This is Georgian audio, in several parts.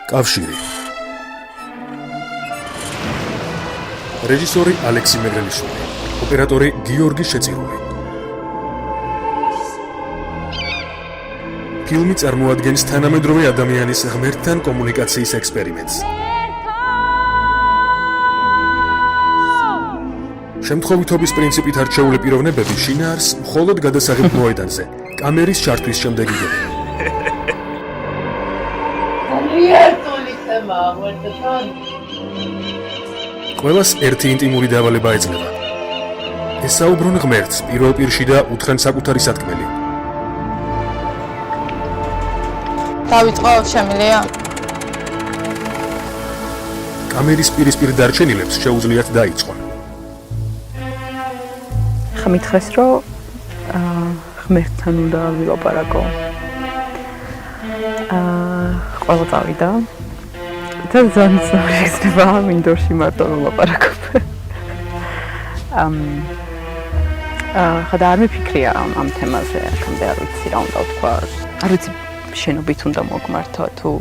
კავშირი. რეჟისორი ალექსი მეგრელიშვილი, ოპერატორი გიორგი შეწირული. ფილმი წარმოადგენს თანამედროვე ადამიანის ღმერთთან კომუნიკაციის ექსპერიმენტს. შემთხვევითობის პრინციპით არჩეული პიროვნებები შინაარს მხოლოდ გადასაღებ მოედანზე, კამერის ჩართვის შემდეგ იგებენ. ყველას ერთი ინტიმური დავალება ეძლევა. ესაუბრონ ღმერთს პირველ პირში და უთხრენ საკუთარი სათქმელი. დავიწყო, შემიძლია? კამერის პირისპირ დარჩენილებს შეუძლიათ დაიწყონ. ხა მითხრეს, რომ ღმერთთან უნდა ვილაპარაკო. ყველა წავიდა. და ზანწარი იქნება მინდორში მარტო ვილაპარაკობ. ხა და არ მიფიქრია ამ თემაზე, აქამდე არ ვიცი რა უნდა ვთქვა. არ ვიცი შენობით უნდა მოგმართო თუ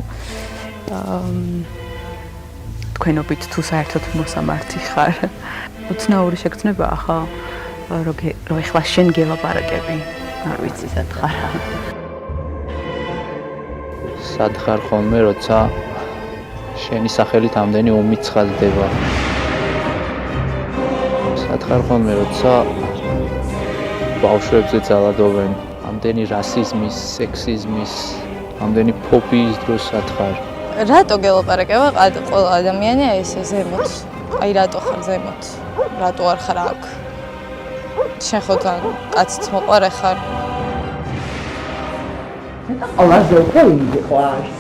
თქვენობით თუ საერთოდ მოსამართი ხარ. უცნაური შეგრძნებაა ხა რომ ეხლა შენ გელაპარაკები. არ ვიცი სად ხარ. სად ხარ ხოლმე, როცა შენი სახელით ამდენი ომი ცხადდება. სად ხარ ხოლმე, როცა ბავშვებზე ძალადობენ, ამდენი რასიზმის, სექსიზმის, ამდენი ფობიის დროს სად ხარ? რატო გელაპარაკება ყველა ადამიანი ესე ზემოთ? აი რატო ხარ ზემოთ? რატო არ ხარ აქ? შენ ხო თან კაციც მოყარე ხარ? ყველაზე უფრო მიყვარს.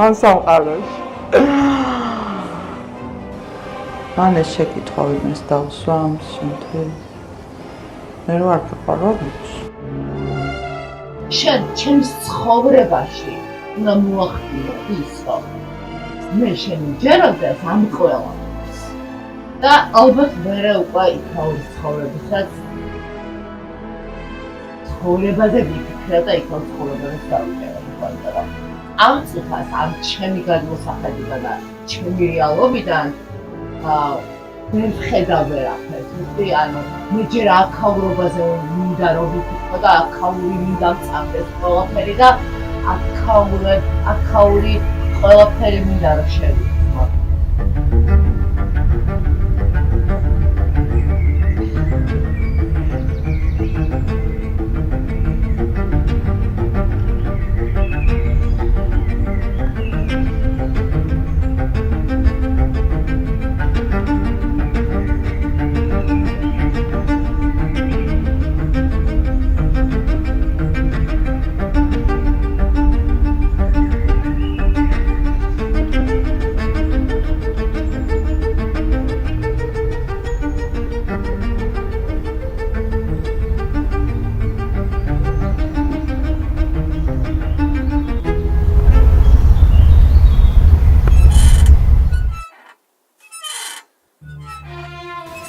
ან სამყაროში. მან ეს შეკითხვა ვინმეს დავსვამ შემთხვევით. მე რო არ ვიყავ. შენ ჩემს ცხოვრებაში უნდა მოახდინო ის, რომ მე შენ ჯეროდას ამ ყველა და ალბათ მერე უკვე იქაურ ცხოვრებასაც ცხოვრებაზე ვიფიქრე და იქაურ ცხოვრებაზე დავიწერე. ამ წუთას, ამ ჩემი გადმოსახედიდან და ჩემი რეალობიდან ვერ ვხედავ ვერაფერს. ანუ მე ჯერ აქაურობაზე მინდა რომ ვიფიქრო და აქაური მინდა მწამდეს ყველაფერი და აქაური ყველაფერი მინდა რომ შევიწყო.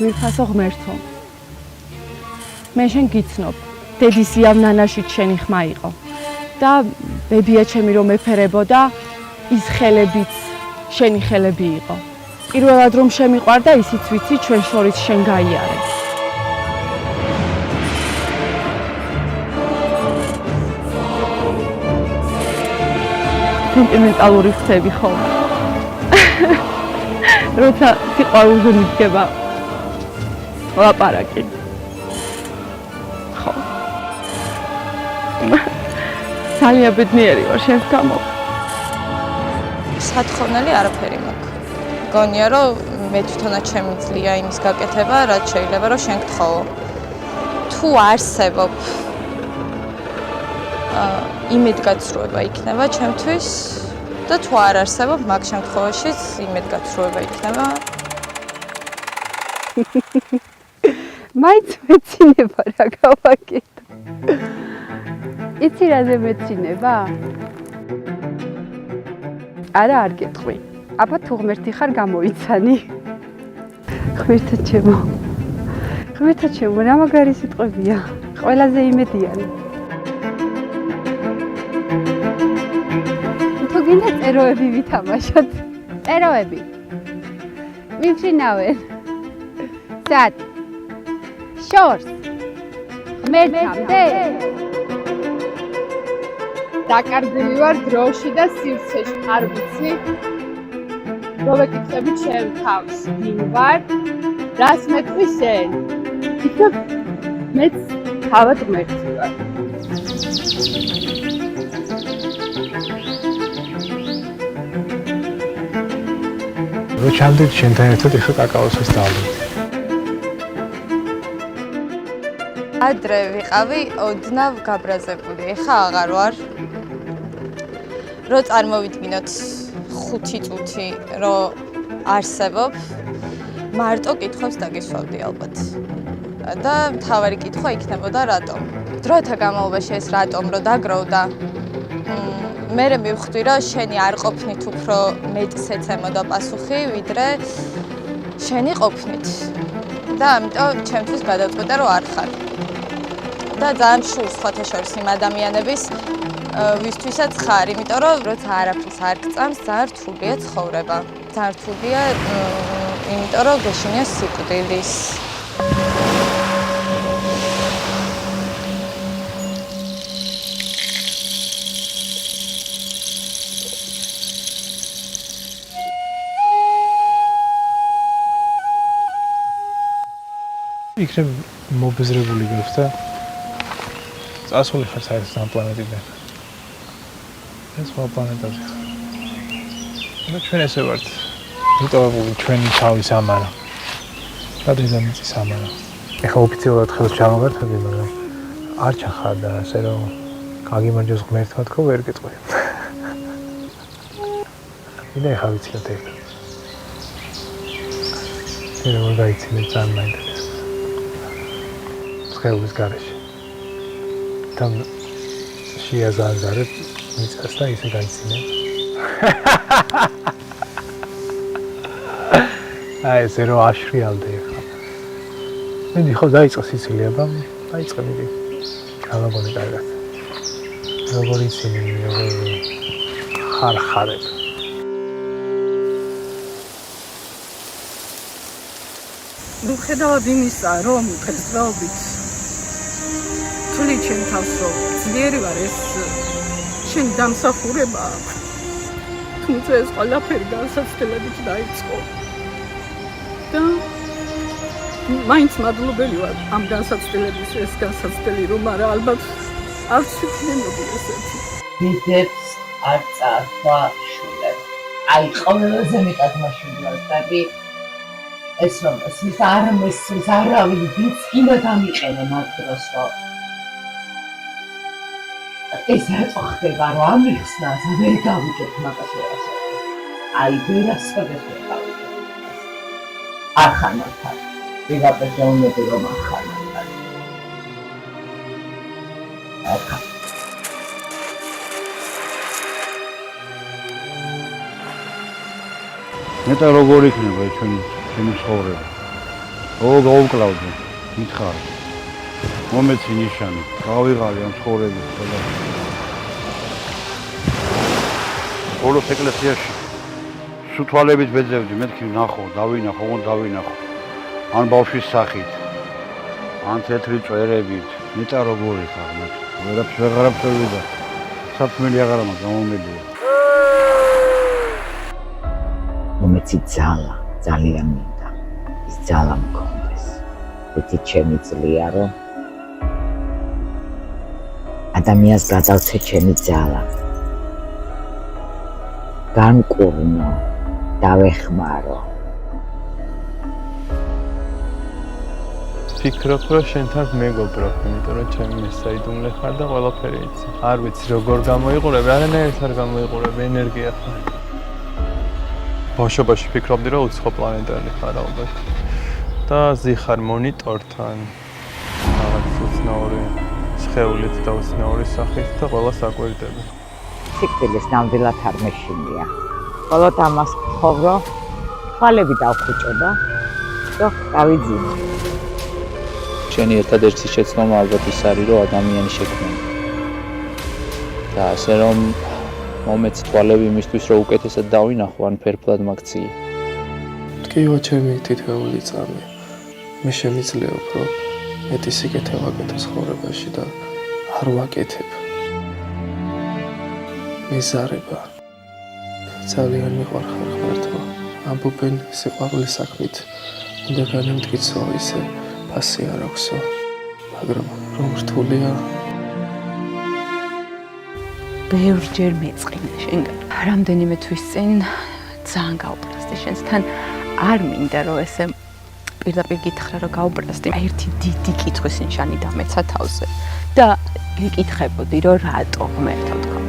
ძვირფასო ღმერთო, მე შენ გიცნობ, დედის იავ ნანაშიც შენი ხმა იყო და ბებია ჩემი რომ ეფერებოდა, ის ხელებიც შენი ხელები იყო. პირველად რომ შემიყვარდა, ისიც ვიცი ჩვენ შორის შენ გაიარე. სენტიმენტალური ხდები ხოლმე. როცა სიყვარულზე მიდგება ლაპარაკი. ხო. ძალიან ბედნიერი ვარ შენს გამო. სათხოვნელი არაფერი მაქვს. გონია რომ მე თვითონაც შემიძლია იმის გაკეთება, რაც შეიძლება რომ შენ გთხოვო. თუ არსებობ იმედგაცრუება იქნება ჩემთვის და თუ არ არსებობ მაგ შემთხვევაშიც იმედგაცრუება იქნება. მაინც მეცინება რა გავაკეთო. იცი რაზე მეცინება? არა, არ გეტყვი. აბა თუ ღმერთი ხარ გამოიცანი. ღმერთო ჩემო, რა მაგარი სიტყვებია. ყველაზე იმედიანი. მინდა წეროები ვითამაშოთ. წეროები. მიფრინავენ. სად? შორს. ღმერთამდე. დაკარგული ვარ დროში და სივრცეში. არ ვიცი. მოვეკითხები ჩემ თავს. ვინ ვარ? რას მეტყვის შენ? იქნებ მეც თავად ღმერთი ვარ. რო ჩამდით შენთან ერთად ეხა კაკაოს ვისწავლით. ადრე ვიყავი ოდნავ გაბრაზებული, ეხა აღარ ვარ. რო წარმოვიდგინოთ 5 წუთი, რო არსებობ, მარტო კითხვებს დაგისვავდი ალბათ. და მთავარი კითხვა იქნებოდა რატომ. დროთა განმავლობაში ეს რატომ რო დაგროვდა, მე მივხვდი, რომ შენი არ ყოფნით უფრო მეტს ეცემოდა პასუხი, ვიდრე შენი ყოფნით. და ამიტომ ჩემთვის გადავწყვიტე, რომ არ ხარ. და ძალიან შურს სხვათა შორის იმ ადამიანების, ვისთვისაც ხარ, იმიტომ რომ როცა არაფრის არ გწამს, ძალიან რთულია ცხოვრება. ძალიან რთულია, იმიტომ რომ გეშინია სიკვდილის. იქნებ მობეზრებული გვაქვს და წასული ხარ საერთოდ ამ პლანეტიდან. ეს სხვა პლანეტაზე. და ჩვენ ესე ვართ. მიტოვებული ჩვენი თავის ამარა. და დედამიწის ამარა. ეხლა ოფიციალურად ხელს ჩამოვართვები, მაგრამ არ ჩახარ და ასე რომ გაგიმარჯოს ღმერთმა თქო ვერ გეტყვი. მინდა ეხლა ვიცილოთ ერთად. შენ როგორ გაიცინე ძალიან მაინტერესებს. ხეულის გარეშე. თან შეაზარდებ მიწას და ისე გაიცინე. აი ესე რომ აშრიალდე ხა. მე ხო დაიწყო სიცილება, დაიწყე მიდი. გამოგონე კარგად. როგორ იცინე, როგორ ხარხარებ. მიუხედავად იმისა, რომ დღესდღეობით თვლი ჩემ თავს, რომ ძლიერი ვარ, ეს შენი დამსახურება, თუმცა ეს ყველაფერი განსაცდელებით დაიწყო. და მაინც მადლობელი ვარ ამ განსაცდელების, ეს განსაცდელი რომ არა, ალბათ არ ვცდილობდი ესეთი. დედებს არ წარსვა შვილებს. აი, ყველაზე მეტად მაშულებს, tapi ეს რომ ის არ მოსის არავინ ვინც კიდე დამიყენე მაგ დროს რომ ეს რატო ხდება რომ ამიხსნას ვერ გავიგებ მაგას ვერასოდეს. აი ვერასოდეს ვერ გავიგებ. არ ხარ მაგთან. ვიღაპეჯაუნები რომ არ ხარ მაგთან. არ ხარ. მეტა როგორ იქნება ჩვენი ცხოვრება. გავუკლავდე, მითხარ. მომეცი ნიშანი, გავიღალე ამ ცხოვრების ყველა. ბოლოს ეკლესიაში სუთვალებით ვეძებდი, მეთქი ნახო, დავინახო, დავინახო. ან ბავშვის სახით, ან თეთრი წვერებით, მეტა როგორი ხარ, ვერაფერს ვეღარ ვიდა. სათმელი აღარა მაქვს გამომედია. მომეცი ძალა, ძალიან მინდა. ის ძალა მქონდეს. ერთი ჩემი ძლია რომ ადამიანს გადავცე ჩემი ძალა. განკურნო, დავეხმარო. ფიქრობ, რომ შენთან მეგობრობ, იმიტომ რომ ჩემი მესაიდუმლე ხარ და ყველაფერი იცი. არ ვიცი როგორ გამოიყურებ, არანაირად არ გამოიყურებ, ენერგია ხარ. ბავშვობაში ფიქრობდი, რომ უცხო პლანეტელი ხარ ალბათ. და ზიხარ მონიტორთან, რაღაც უცნაური სხეულით და უცნაური სახით და ყველას აკვირდები. სიკვდილის ნამდვილად არ მეშინია. მხოლოდ ამას ვხოვრო, თვალები დავხუჭება და გავიძინე. შენი ერთადერთი შეცდომა ალბათ ის არის, რომ ადამიანი შექმნა. და ასე რომ მომეც თვალები იმისთვის რომ უკეთესად დავინახო ან ფერფლად მაგციე. ტკივა ჩემი თითოეული წამი. მე შემიძლია უფრო მეტი სიკეთე ვაკეთო ცხოვრებაში და არ ვაკეთებ. მეზარება. ძალიან მიყვარხარ ღმერთო. ამბობენ სიყვარულის საქმით. უნდა განემტკიცო ისე ფასი არ აქვსო. მაგრამ რომ რთულია ბევრჯერ მეწყინა შენგან. რამდენიმე თვის წინ ძალიან გაუპრასდი შენთან. არ მინდა რომ ესე პირდაპირ გითხრა რომ გაუპრასდი. ერთი დიდი კითხვის ნიშანი დამეცა თავზე და გიკითხებოდი რომ რატო ღმერთო თქვა.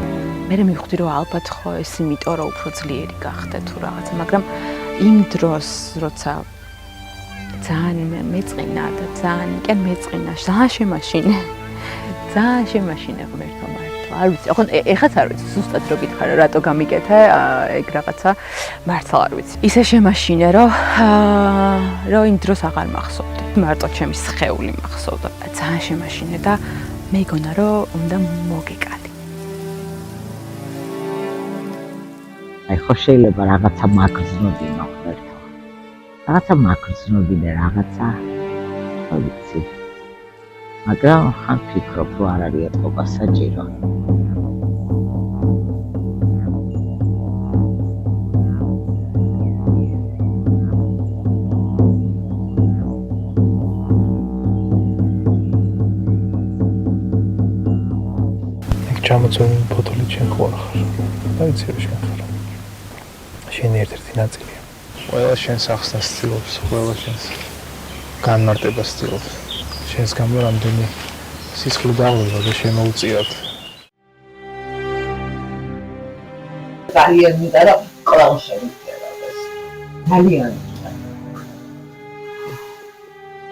მე მივხვდი რომ ალბათ ხო ეს იმიტომ რომ უფრო ძლიერი გახდა თუ რაღაცა, მაგრამ იმ დროს როცა ძალიან მეწყინა და ძალიან მეწყინა, ძალიან შემაშინე ღმერთო მართლა. არ ვიცი, ხო ეხაც არ ვიცი, ზუსტად რო გითხარ რატო გამიკეთე ეგ რაღაცა, მართლა არ ვიცი. ისე შემაშინე რომ იმ დროს აღარ მახსოვდი. მარტო ჩემი სხეული მახსოვდა. ძალიან შემაშინე და მეგონა რომ უნდა მოგეკადე. აი ხო შეიძლება რაღაცა მაგრძნობინო ღმერთო. რაღაცა მაგრძნობი და რაღაცა არ ვიცი. მაგრამ ხან ფიქრობ რომ არ არის ეთყობა საჭირო. ეგ ჩამოწვეული ფოტოლი შენ ხარ. და ვიცი რომ შენ ხარ. შენი ერთ-ერთი ნაწილია. ყველა შენ სახსნას ცდილობს, ყველა შენს განმარტებას ცდილობს. შენს გამო რამდენი სისხლი დაღლება და შემოუწიათ. ძალიან მინდა რომ კვლავ შემიძლიებდეს. ძალიან მინდა.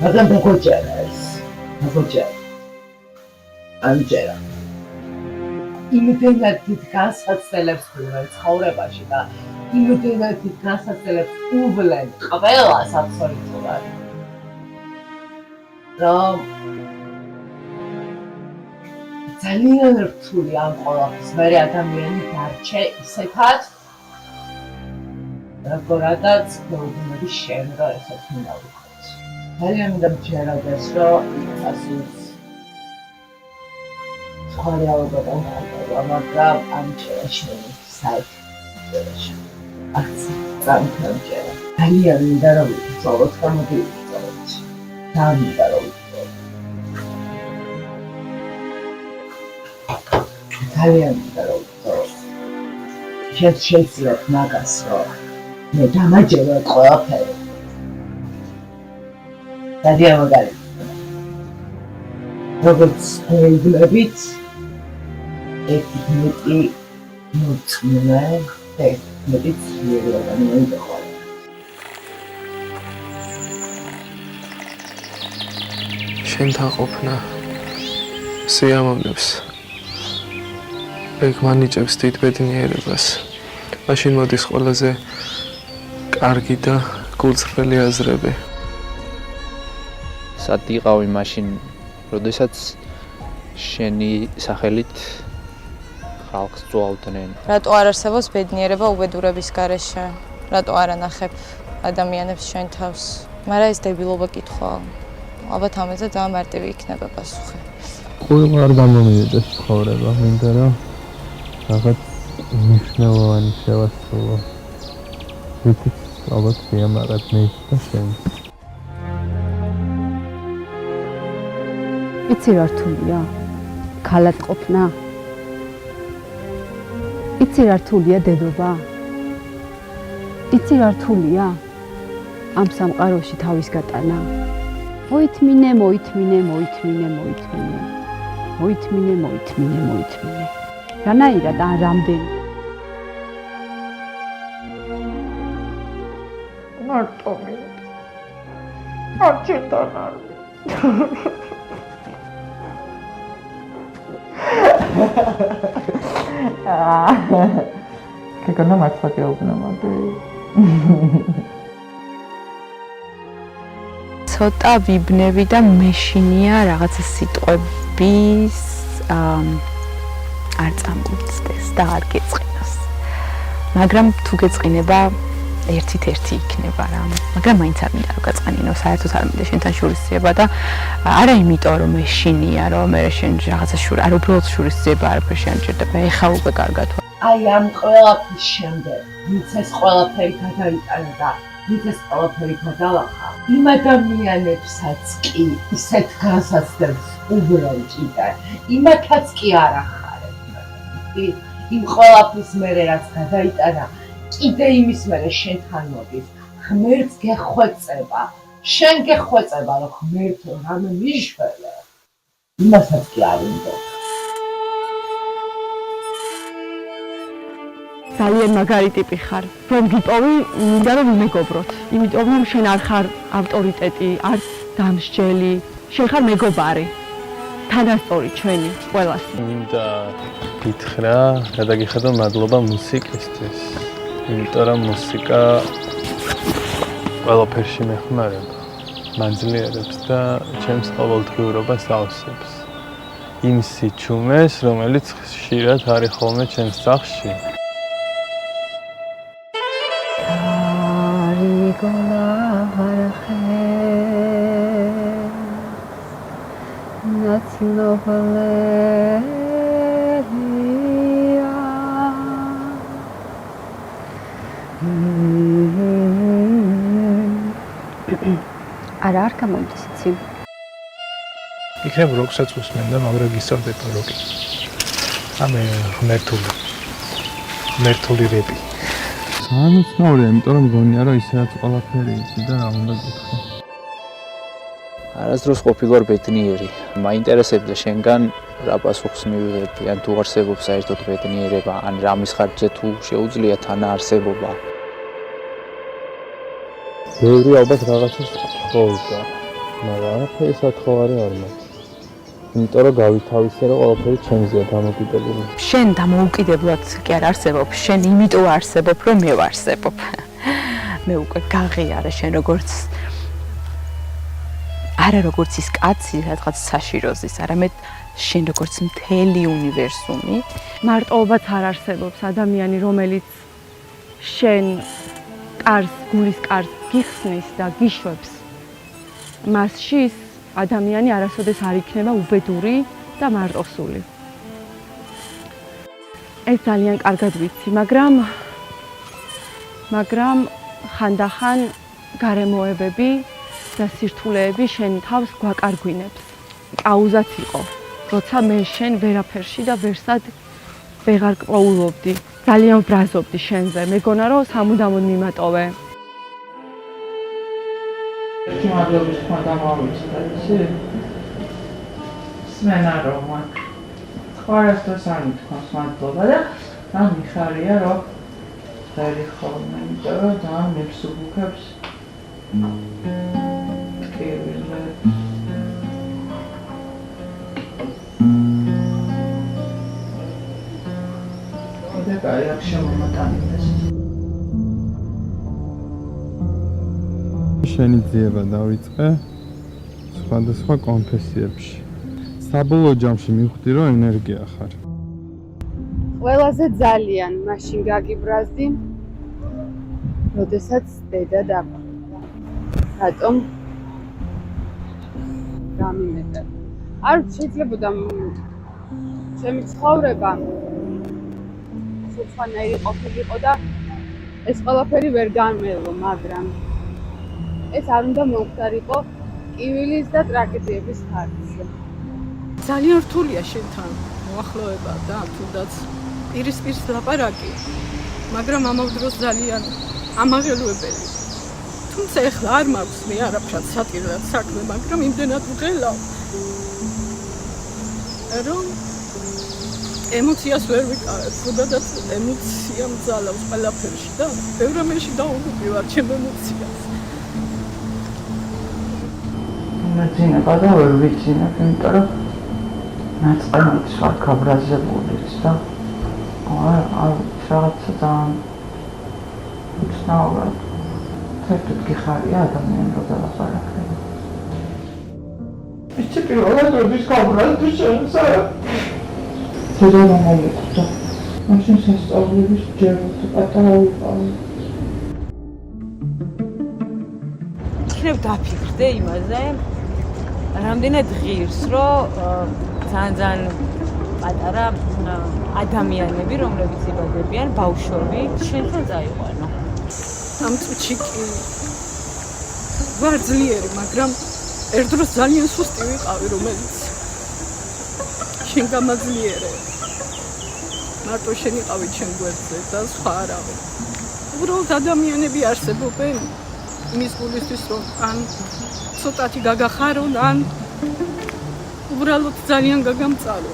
მაგრამ მოგოჯერა ეს. მოგოჯერა. ანჯერა. იმდენად დიდ განსაცდელებს ვიღებ ცხოვრებაში და იმდენად დიდ განსაცდელებს უვლენ ყველას აბსოლუტურად. რომ ძალიან რთული ამ ყველაფერს მე ადამიანი დარჩე ისეთად როგორადაც მეუბნები შენ რა ესეთ მინდა ვიქოთ. ძალიან მინდა მჯეროდეს რომ ასის ხარეალობა დამხობა მაგრამ ამჭერა შენი საერთოდ აქცი წამქრამჭერა ძალიან მინდა რომ ვიწოვოთ გამოდივით დამინდა რომ ძალიან მინდა რომ შეიძლება მაგას რომ მე დამაჯერა ყველაფერი ძალიან მაგარი როგორც ეუბნებით მეტი მოწმე და მეტი ძლიერი ადამიანი ვიყო. შენთან ყოფნა სიამოვნებს. ეგ მანიჭებს დიდ ბედნიერებას. მაშინ მოდის ყველაზე კარგი და გულწრფელი აზრები. სად იყავი მაშინ, როდესაც შენი სახელით ხალხს წვავდნენ. რატო არ არსებობს ბედნიერება უბედურების გარეშე? რატო არ ანახებ ადამიანებს შენ თავს? მაგრამ ეს დებილობა კითხვაა. ალბათ ამაზე ძალიან მარტივი იქნება პასუხი. ყველა არ გამომივიდეს ცხოვრება, მინდა რომ რაღაც მნიშვნელოვანი შევასრულო. ვიცით, ალბათ მიამარად მე და შენ. იცი რა რთულია? ქალად ყოფნა? იცი რა რთულია დედობა? იცი რა რთულია? ამ სამყაროში თავის გატანა? მოითმინე. რანაირად ან რამდენი? მარტო მინდა. არჩიდან არ კეკონა მართლა გეუბნა მოდი. ცოტა ვიბნები და მეშინია რაღაცა სიტყვების არ წამგულწდეს და არ გეწყინა. მაგრამ თუ გეწყინება ერთით ერთი იქნება რა. მაგრამ მაინც არ მინდა რომ გაწყენინო, საერთოდ არ მინდა შენთან შურისძიება და არა იმიტომ რომ ეშინია, რომ მე შენ რაღაცა შური, არ უბრალოდ შურისძიება არაფერ შეამჭირდება. ეხა უკვე კარგად ვარ. აი ამ ყველაფრის შემდეგ, ვინც ეს ყველაფერი გადაიტანა და ვინც ეს ყველაფერი გადალახა, იმ ადამიანებსაც კი ისეთ განსაცდელს უბრალჭიდან, იმათაც კი არ ახარებ. იმ ყველაფრის მერე რაც გადაიტანა, კიდე იმის მერე შენთან მოდის, ღმერთს გეხვეწება, შენ გეხვეწება, რომ ღმერთო რამე მიშველე, იმასაც კი არ უნდა. ძალიან მაგარი ტიპი ხარ. რომ გიპოვი, მინდა რომ ვიმეგობროთ. იმიტომ რომ შენ არ ხარ ავტორიტეტი, არც დამსჯელი, შენ ხარ მეგობარი. თანასწორი ჩვენი ყველას. მინდა გითხრა, გადაგიხადო მადლობა მუსიკისთვის. იმიტომ რომ მუსიკა ყველაფერში მეხმარება, მაძლიერებს და ჩემს ყოველდღიურობას ავსებს. იმ სიჩუმეს, რომელიც ხშირად არის ხოლმე ჩემს სახლში. არა არ გამომდის იცი. იქნებ როკსაც უსმენ და მაგრამ გისწორდება როკი. ამე ღმერთული რეპი. განუცნაურია, იმიტომ რომ მგონია რომ ისედაც ყველაფერი იცი და რა უნდა გითხრა. არასდროს ყოფილვარ ბედნიერი. მაინტერესებდა შენგან რა პასუხს მივიღებდი, ან თუ არსებობს საერთოდ ბედნიერება, ან რამის ხარჯზე თუ შეუძლია თანაარსებობა. ბევრი ალბათ რაღაცას თხოვდა, მაგრამ არაფერი სათხოვარი არ მაქვს. იმიტომ რომ გავითავისე რომ ყველაფერი ჩემზეა დამოკიდებული. შენ დამოუკიდებლად კი არ არსებობ, შენ იმიტომ არსებობ, რომ მე ვარსებობ. მე უკვე გაღიარე შენ როგორც არა როგორც ის კაცი, რაღაც საშიროზის, არამედ შენ როგორც მთელი უნივერსუმი. მარტოობაც არ არსებობს ადამიანი, რომელიც შენ კარს, გულის კარს გიხსნის და გიშვებს. მასში ის ადამიანი არასოდეს არ იქნება უბედური და მარტოსული. ეს ძალიან კარგად ვიცი, მაგრამ ხანდახან გარემოებები და სირთულეები შენ თავს გვაკარგვინებს. პაუზაც იყო, როცა მე შენ ვერაფერში და ვერსად ვეღარ კმაულობდი. ძალიან ვბრაზობდი შენზე, მეგონა რომ სამუდამოდ მიმატოვე. მადლობის თქვა დამოვიწყდა, იცი? სმენა რომ ხარას და სამი თქვას მადლობა და მიხარია რომ ხელი ხოლმე, იმიტომ რომ ძალიან მებსუბუქებს ტკივილებს. და კაი აქ შემომატანდეს. შენი ძიება დავიწყე სხვადასხვა კონფესიებში. საბოლოო ჯამში მივხვდი, რომ ენერგია ხარ. ყველაზე ძალიან მაშინ გაგიბრაზდი, როდესაც დედა დაბრუნდა. რატომ? გამიმეტა. არ შეიძლებოდა ჩემი ცხოვრება სხვანაირი ყოფილიყო და ეს ყველაფერი ვერ განმევლო, მაგრამ ეს არ უნდა მომხდარიყო კივილის და ტრაგედიების ხარჯზე. ძალიან რთულია შენთან მოახლოება და თუნდაც პირისპირს ლაპარაკი, მაგრამ ამავე დროს ძალიან ამაღელვებელი. თუმცა ეხლა არ მაქვს მე არაფრად სატირად საქმე, მაგრამ იმდენად ვღელავ, რომ ემოციას ვერ ვიკავებ, ზოგადად ემოცია მძალავს ყველაფერში და ბევრ რამეში დაუნუპივარ ჩემ ემოციას. მეძინება და ვერ ვიცინებ, იმიტომ რომ ნაწყენით ვარ გაბრაზებულიც და არ რაღაცა ძალიან უცნაურად. საერთოდ გიხარია ადამიანი რო დალაპარაკდება. იცი პირველად როდის გავბრაზდი შენსა? ცოტა მომეწდა. მაშინ სასწავლების ჯეროთ პატარა ვიყავი. იქნებ დაფიქრდე იმაზე, რამდენად ღირს, რომ ძალიან პატარა ადამიანები, რომლებიც იბადებიან, ბავშვები, შენთან წაიყვანო. ამ წუთში კი ვარ ძლიერი, მაგრამ ერთ დროს ძალიან სუსტი ვიყავი, რომელიც შენ გამაძლიერე. მარტო შენ იყავი ჩემ გვერდზე და სხვა არავინ. უბრალოდ ადამიანები არსებობენ იმის გულისთვის, რომ ან ცოტათი გაგახარონ, ან უბრალოდ ძალიან გაგამწარო.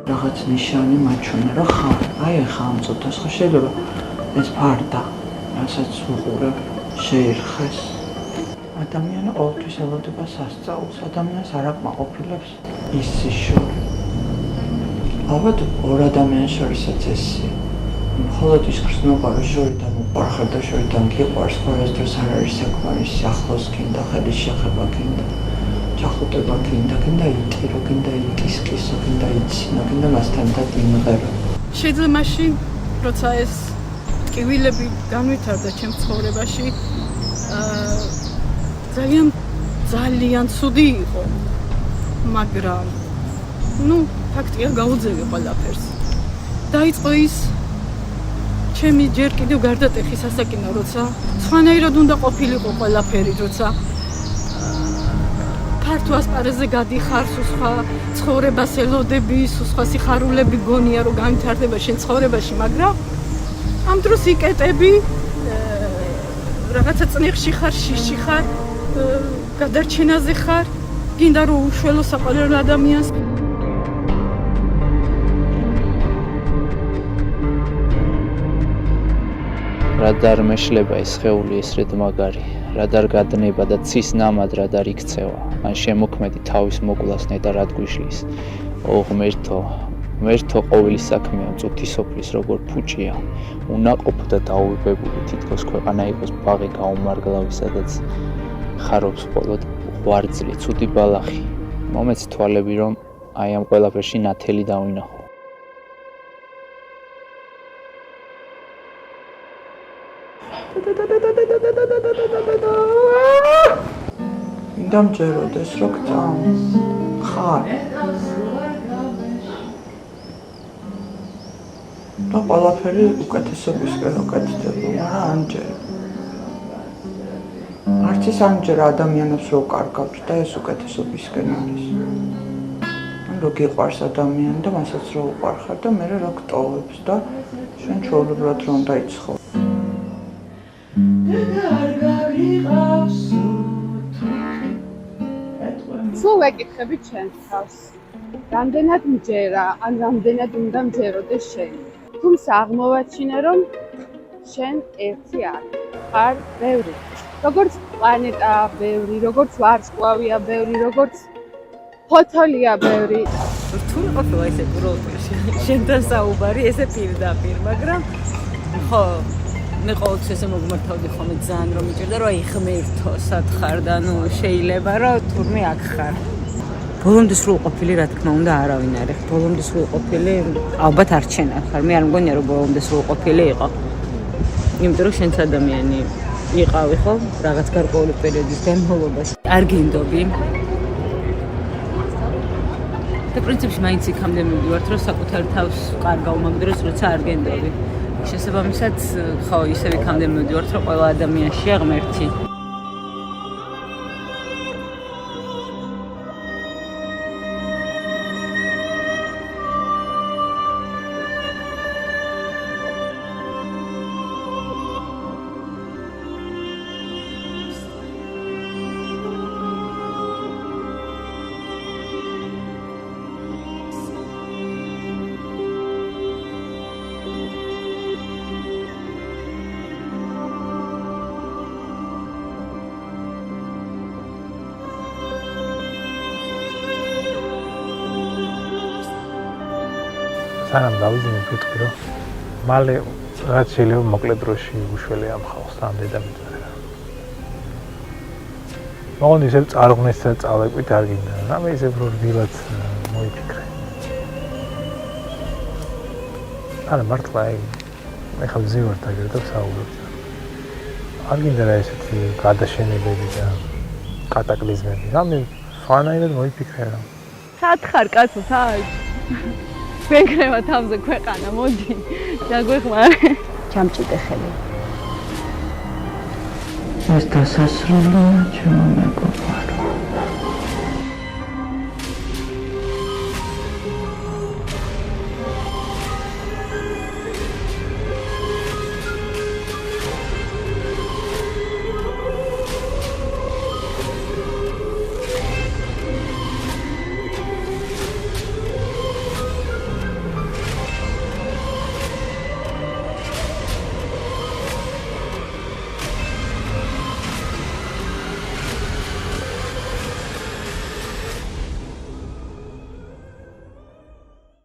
რაღაც ნიშანი მაჩვენა, რომ ხარ, აი ახლა ამ წუთას ხო შეიძლება ეს ფარდა, რასაც ვუყურებ, შეირხეს. ადამიანი ყოველთვის ელოდება სასწაულს, ადამიანს არ აკმაყოფილებს ის სიშორი. ალბათ ორ ადამიანს შორისაც ესია. მხოლოდ ის გრძნობა, რომ შორიდან უყვარხარ და შორიდან გიყვარს, ყოველს დროს არ არის საკმარისი, ახლოს გინდა, ხელის შეხება გინდა, ჩახუტება გინდა, გინდა იტირო, გინდა იკისკისო, გინდა იცინო, გინდა მასთან და იმღერო. შეიძლება მაშინ, როცა ეს ტკივილები განვითარდა ჩემს ცხოვრებაში, ძალიან ცუდი იყო, მაგრამ ფაქტია გაუძევი ყველაფერს. დაიწყო ის ჩემი ჯერ კიდევ გარდატეხის ასაკინა, როცა სხვანაირად უნდა ყოფილიყო ყველაფერი, როცა ფართო ასპარეზზე გადიხარ, სხვა ცხოვრებას ელოდები, სხვა სიხარულები გონია, რომ განვითარდება შენ ცხოვრებაში, მაგრამ ამ დროს იკეტები, რაღაცა წნეხში ხარ, შიში ხარ, გადარჩენაზე ხარ, გინდა რომ უშველო საყვარელ ადამიანს. რადარ მეშლება ეს სხეული ესრედ მაგარი, რადარ გადნება და ცის ნამად რადარ იქცევა, ან შემოქმედი თავის მოკვლას ნეტარ ადგუშლის. ო ღმერთო ყოველი საქმეა მწუთი სოფლის როგორ ფუჭია, უნაყოფო და დაუვებებული, თითქოს ქვეყანა იყოს ბაღი გაუმარგლავი, სადაც ხარობს მხოლოდ ღვარძლი, ცუდი ბალახი. მომეც თვალები, რომ აი ამ ყველაფერში ნათელი დავინახო. მინდა მჯეროდეს, რომ გწამს. ხარ. და ყველაფერი უკეთესობისკენ უკეთდება, მაგრამ ამჯერ. არც ის ამჯერ ადამიანებს რო კარგავს და ეს უკეთესობისკენ არის. რო გიყვარს ადამიანი და მასაც რო უყვარხარ და მე რა გტოვებს და შენ ჩვეულებრივად რომ დაიცხო. სულ ვეკითხები ჩემს თავს. რამდენად მჯერა, ან რამდენად უნდა მჯეროდეს შენ. თუმცა აღმოვაჩინე, რომ შენ ერთი ხარ ბევრი. როგორც პლანეტა ბევრი, როგორც ვარსკვლავია ბევრი, როგორც ფოთოლია ბევრი. რთული ყოფილა ესე უბრალოდ შენთან საუბარი, ესე პირდაპირ, მაგრამ ხო მე ყოველთვის ესე მოგმართავდი ხოლმე ძალიან რომ მიჭირდა რომ აი ღმერთო სათხარ და შეიძლება რომ თურმე აქ ხარ. ბოლომდე სრულყოფილი რა თქმა უნდა არავინ არ არის. ბოლომდე სრულყოფილი ალბათ არ ჩენა ხარ. მე არ მგონია რომ ბოლომდე სრულყოფილი იყო. იმიტომ რომ შენც ადამიანი იყავი ხო რაღაც გარკვეული პერიოდის განმავლობაში. არ გინდობი. და პრინციპში მაინც იქამდე მივიდივართ რომ საკუთარ თავს კარგავ მაგ დროს როცა არ გენდობი. შესაბამისად, ხო, ისევ იქამდე მივიდივართ, რომ ყველა ადამიანშია ღმერთი. სანამ დავიზინე ვიტყვი რომ მალე რაც შეიძლება მოკლე დროში უშველი ამ ხალხს და ამ დედამიწაზე. მოგონი ისევ წარღვნეს და წავეკვით არ გინდა. რამე ისევ რომ დილად მოიფიქრე. არა მართლა ეხლა მზივართ აგერდო საუბრობ. არ გინდა რა ესეთი გადაშენებები და კატაკლიზმები. რამე სხვანაირად მოიფიქრე რა. სად ხარ კაცო, სად? ვეკრევა თავზე ქვეყანა, მოდი. დაგვეხმარე. ჩამჭიდე ხელი. ეს დასასრულია ჩემო მეგობრებო.